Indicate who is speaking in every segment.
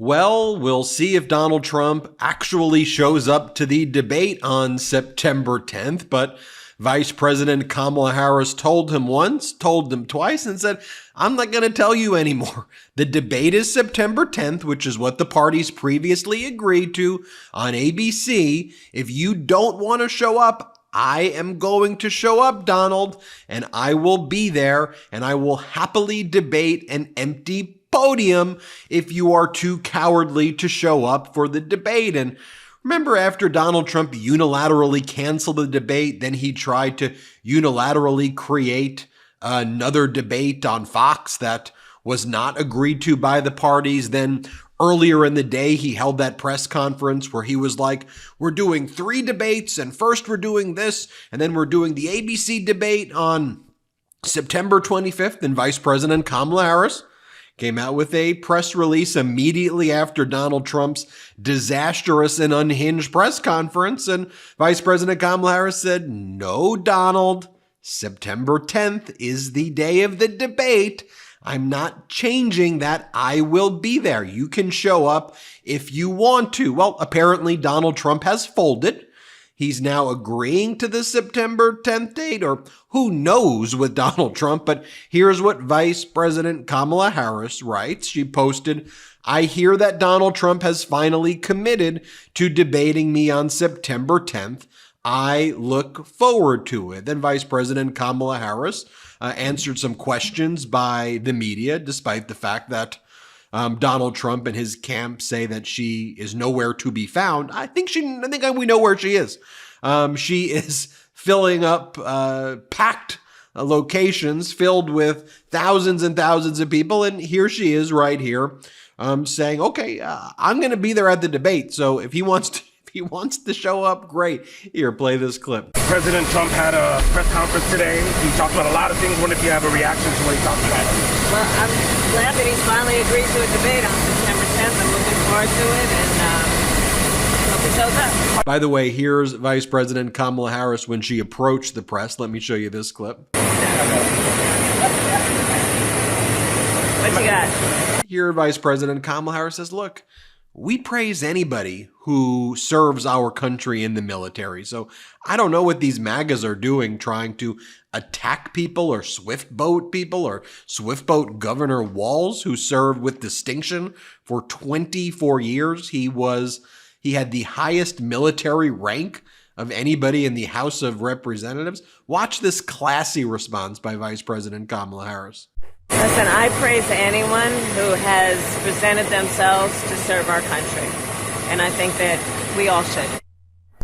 Speaker 1: Well, we'll see if Donald Trump actually shows up to the debate on September 10th, but Vice President Kamala Harris told him once, told him twice, and said, I'm not going to tell you anymore. The debate is September 10th, which is what the parties previously agreed to on ABC. If you don't want to show up, I am going to show up, Donald, and I will be there, and I will happily debate an empty podium if you are too cowardly to show up for the debate. And remember, after Donald Trump unilaterally canceled the debate, then he tried to unilaterally create another debate on Fox that was not agreed to by the parties. Then earlier in the day, he held that press conference where he was like, we're doing 3 debates, and first we're doing this, and then we're doing the ABC debate on September 25th. And Vice President Kamala Harris came out with a press release immediately after Donald Trump's disastrous and unhinged press conference. And Vice President Kamala Harris said, no, Donald, September 10th is the day of the debate. I'm not changing that. I will be there. You can show up if you want to. Well, apparently Donald Trump has folded. He's now agreeing to the September 10th date, or who knows with Donald Trump. But here's what Vice President Kamala Harris writes. She posted, I hear that Donald Trump has finally committed to debating me on September 10th. I look forward to it. Then Vice President Kamala Harris answered some questions by the media, despite the fact that Donald Trump and his camp say that she is nowhere to be found. I think we know where she is. She is filling up packed locations filled with thousands and thousands of people. And here she is right here saying, okay, I'm going to be there at the debate. So if he wants to show up, great. Here, play this clip.
Speaker 2: President Trump had a press conference today. He talked about a lot of things. Wonder if you have a reaction to what he talked about.
Speaker 3: Well, I'm glad that he's finally agreed to a debate on September 10th. I'm looking forward to it, and hope he shows up.
Speaker 1: By the way, here's Vice President Kamala Harris when she approached the press. Let me show you this clip.
Speaker 3: What you got?
Speaker 1: Here, Vice President Kamala Harris says, look, we praise anybody who serves our country in the military. So I don't know what these MAGAs are doing, trying to attack people or swift boat people or swift boat Governor Walz, who served with distinction for 24 years. He had the highest military rank of anybody in the House of Representatives. Watch this classy response by Vice President Kamala Harris.
Speaker 3: Listen, I praise anyone who has presented themselves to serve our country, and I think that we all should.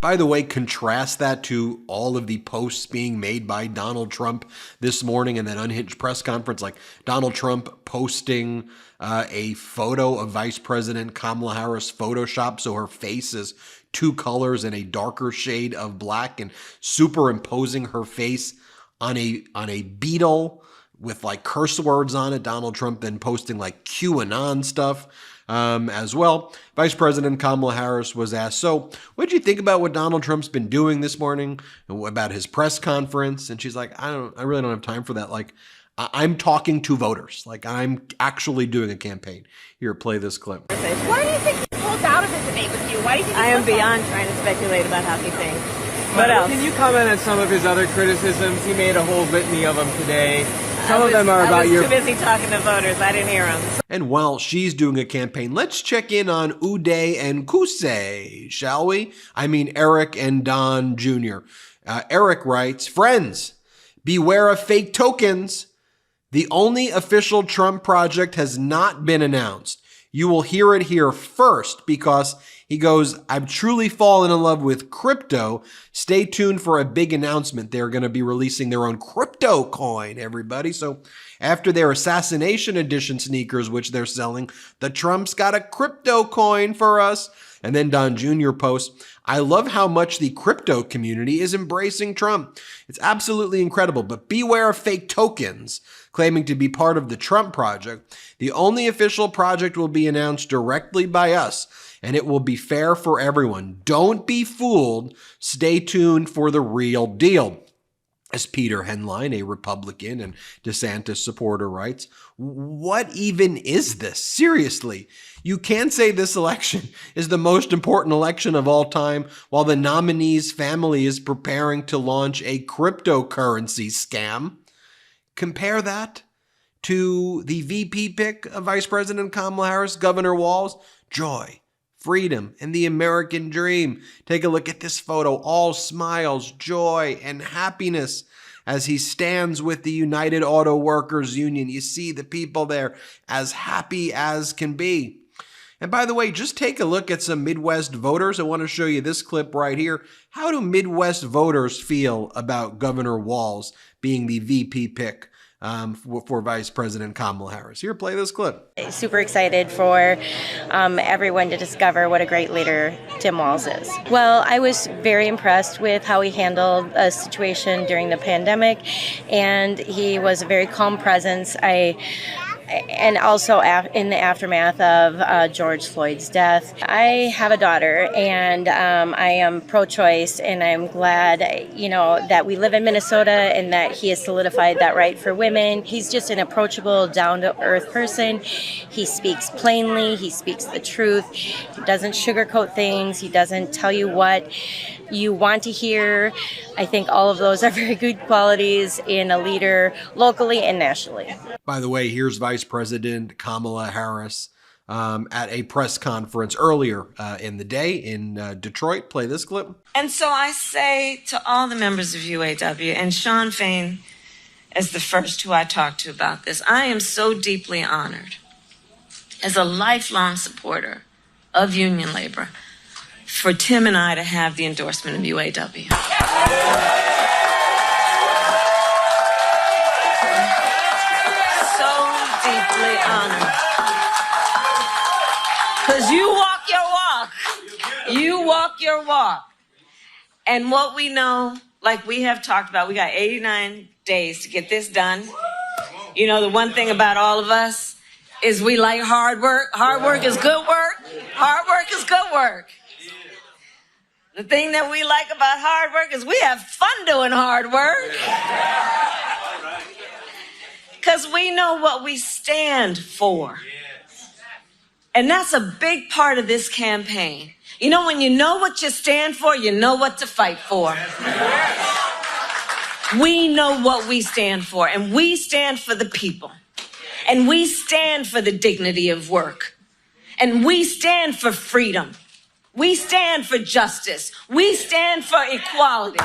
Speaker 1: By the way, contrast that to all of the posts being made by Donald Trump this morning in that unhinged press conference, like Donald Trump posting a photo of Vice President Kamala Harris Photoshop, so her face is 2 colors and a darker shade of black, and superimposing her face on a beetle with like curse words on it. Donald Trump then posting like QAnon stuff as well. Vice President Kamala Harris was asked, so what did you think about what Donald Trump's been doing this morning, about his press conference? And she's like, I really don't have time for that. Like, I'm talking to voters. Like, I'm actually doing a campaign. Here, play this clip.
Speaker 4: Why do you think he pulled out of the debate with you? Why do you think
Speaker 3: I am beyond trying to speculate about how he thinks. What else?
Speaker 5: Can you comment on some of his other criticisms? He made a whole litany of them today. Some of them are about your...
Speaker 3: I was too busy talking to voters. I didn't hear them.
Speaker 1: And while she's doing a campaign, let's check in on Uday and Kusei, shall we? I mean, Eric and Don Jr. Eric writes, friends, beware of fake tokens. The only official Trump project has not been announced. You will hear it here first because he goes, I've truly fallen in love with crypto. Stay tuned for a big announcement. They're going to be releasing their own crypto coin, everybody. So after their assassination edition sneakers, which they're selling, the Trump's got a crypto coin for us. And then Don Jr. posts, I love how much the crypto community is embracing Trump. It's absolutely incredible, but beware of fake tokens claiming to be part of the Trump project. The only official project will be announced directly by us, and it will be fair for everyone. Don't be fooled. Stay tuned for the real deal. As Peter Henline, a Republican and DeSantis supporter, writes, what even is this? Seriously, you can't say this election is the most important election of all time while the nominee's family is preparing to launch a cryptocurrency scam. Compare that to the VP pick of Vice President Kamala Harris, Governor Walz. Joy, freedom, and the American dream. Take a look at this photo. All smiles, joy, and happiness as he stands with the United Auto Workers Union. You see the people there as happy as can be. And by the way, just take a look at some Midwest voters. I want to show you this clip right here. How do Midwest voters feel about Governor Walz being the VP pick for Vice President Kamala Harris? Here, play this clip.
Speaker 6: Super excited for everyone to discover what a great leader Tim Walz is. Well, I was very impressed with how he handled a situation during the pandemic, and he was a very calm presence. And also in the aftermath of George Floyd's death. I have a daughter, and I am pro-choice, and I'm glad, that we live in Minnesota and that he has solidified that right for women. He's just an approachable, down-to-earth person. He speaks plainly. He speaks the truth. He doesn't sugarcoat things. He doesn't tell you what you want to hear. I think all of those are very good qualities in a leader locally and nationally.
Speaker 1: By the way, here's Vice President Kamala Harris at a press conference earlier in the day in Detroit. Play this clip.
Speaker 7: And so I say to all the members of UAW, and Sean Fain as the first who I talked to about this, I am so deeply honored as a lifelong supporter of union labor for Tim and I to have the endorsement of UAW. So deeply honored. Because you walk your walk. You walk your walk. And what we know, like we have talked about, we got 89 days to get this done. You know, the one thing about all of us is we like hard work. Hard work is good work. Hard work is good work. The thing that we like about hard work is we have fun doing hard work. Because we know what we stand for. And that's a big part of this campaign. You know, when you know what you stand for, you know what to fight for. We know what we stand for, and we stand for the people. And we stand for the dignity of work. And we stand for freedom. We stand for justice. We stand for equality.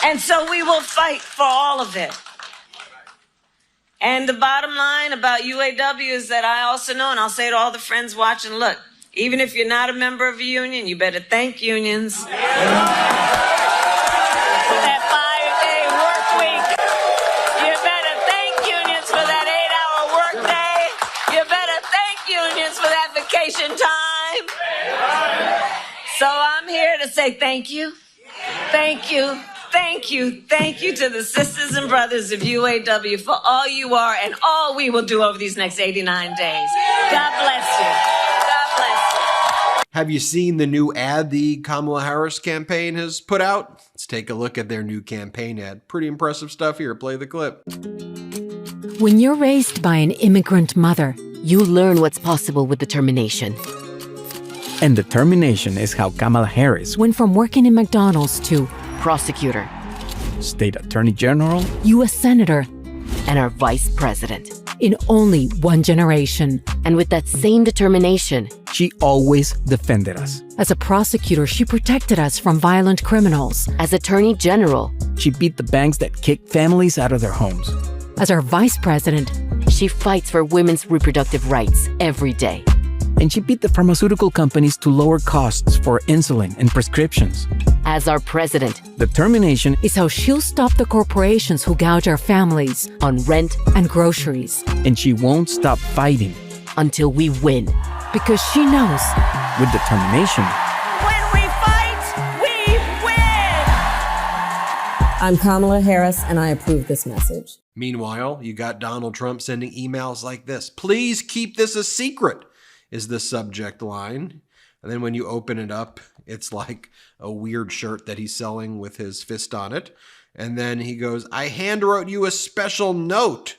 Speaker 7: And so we will fight for all of it. And the bottom line about UAW is that I also know, and I'll say to all the friends watching, look, even if you're not a member of a union, you better thank unions for that 5-day work week. You better thank unions for that 8-hour work day. You better thank unions for that vacation time. So I'm here to say thank you. Thank you. Thank you. Thank you to the sisters and brothers of UAW for all you are and all we will do over these next 89 days. God bless you. God bless you.
Speaker 1: Have you seen the new ad the Kamala Harris campaign has put out? Let's take a look at their new campaign ad. Pretty impressive stuff here. Play the clip.
Speaker 8: When you're raised by an immigrant mother,
Speaker 9: you learn what's possible with determination.
Speaker 10: And determination is how Kamala Harris
Speaker 8: went from working in McDonald's to
Speaker 9: prosecutor,
Speaker 10: state attorney general,
Speaker 8: U.S. senator,
Speaker 9: and our vice president.
Speaker 8: In only one generation.
Speaker 9: And with that same determination,
Speaker 10: she always defended us.
Speaker 8: As a prosecutor, she protected us from violent criminals.
Speaker 9: As attorney general,
Speaker 10: she beat the banks that kicked families out of their homes.
Speaker 8: As our vice president,
Speaker 9: she fights for women's reproductive rights every day.
Speaker 10: And she beat the pharmaceutical companies to lower costs for insulin and prescriptions.
Speaker 9: As our president,
Speaker 10: determination
Speaker 8: is how she'll stop the corporations who gouge our families
Speaker 9: on rent
Speaker 8: and groceries.
Speaker 10: And she won't stop fighting
Speaker 9: until we win.
Speaker 8: Because she knows,
Speaker 10: with determination,
Speaker 7: when we fight, we win!
Speaker 11: I'm Kamala Harris, and I approve this message.
Speaker 1: Meanwhile, you got Donald Trump sending emails like this. Please keep this a secret, is the subject line. And then when you open it up, it's like a weird shirt that he's selling with his fist on it. And then he goes, I hand wrote you a special note.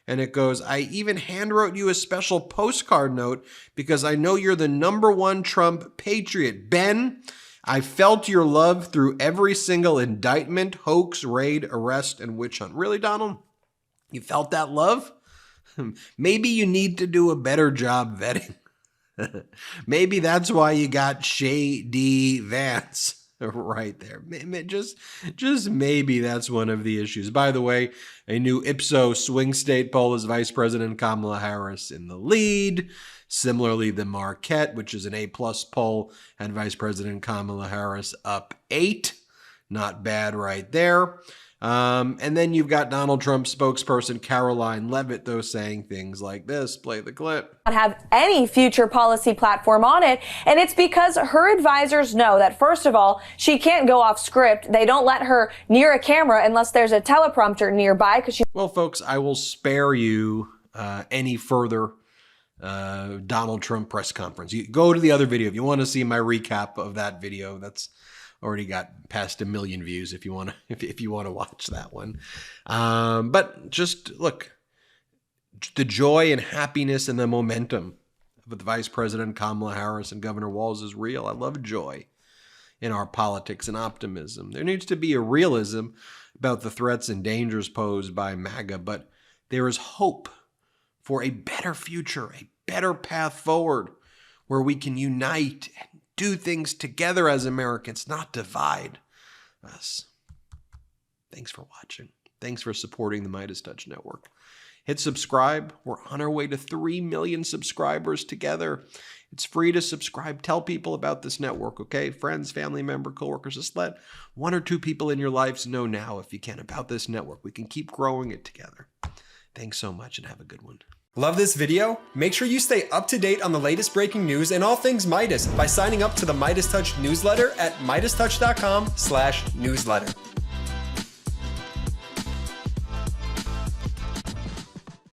Speaker 1: And it goes, I even hand wrote you a special postcard note because I know you're the #1 Trump patriot. Ben, I felt your love through every single indictment, hoax, raid, arrest, and witch hunt. Really, Donald? You felt that love? Maybe you need to do a better job vetting. Maybe that's why you got Shady Vance right there. Just maybe that's one of the issues. By the way, a new Ipsos swing state poll is Vice President Kamala Harris in the lead. Similarly, the Marquette, which is an A+ poll, had Vice President Kamala Harris up 8. Not bad right there. And then you've got Donald Trump spokesperson Caroline Leavitt, though, saying things like this. Play the clip.
Speaker 12: Not have any future policy platform on it, and it's because her advisors know that, first of all, she can't go off script. They don't let her near a camera unless there's a teleprompter nearby.
Speaker 1: Well, folks, I will spare you any further Donald Trump press conference. You go to the other video if you want to see my recap of that video. That's already got past 1 million views if you want to watch that one. But just look, the joy and happiness and the momentum of the Vice President Kamala Harris and Governor Walz is real. I love joy in our politics and optimism. There needs to be a realism about the threats and dangers posed by MAGA, but there is hope for a better future, a better path forward where we can unite and do things together as Americans, not divide us. Thanks for watching. Thanks for supporting the MeidasTouch Network. Hit subscribe. We're on our way to 3 million subscribers together. It's free to subscribe. Tell people about this network, okay? Friends, family member, coworkers. Just let 1 or 2 people in your lives know now, if you can, about this network. We can keep growing it together. Thanks so much and have a good one.
Speaker 13: Love this video? Make sure you stay up to date on the latest breaking news and all things Meidas by signing up to the MeidasTouch newsletter at MeidasTouch.com/newsletter.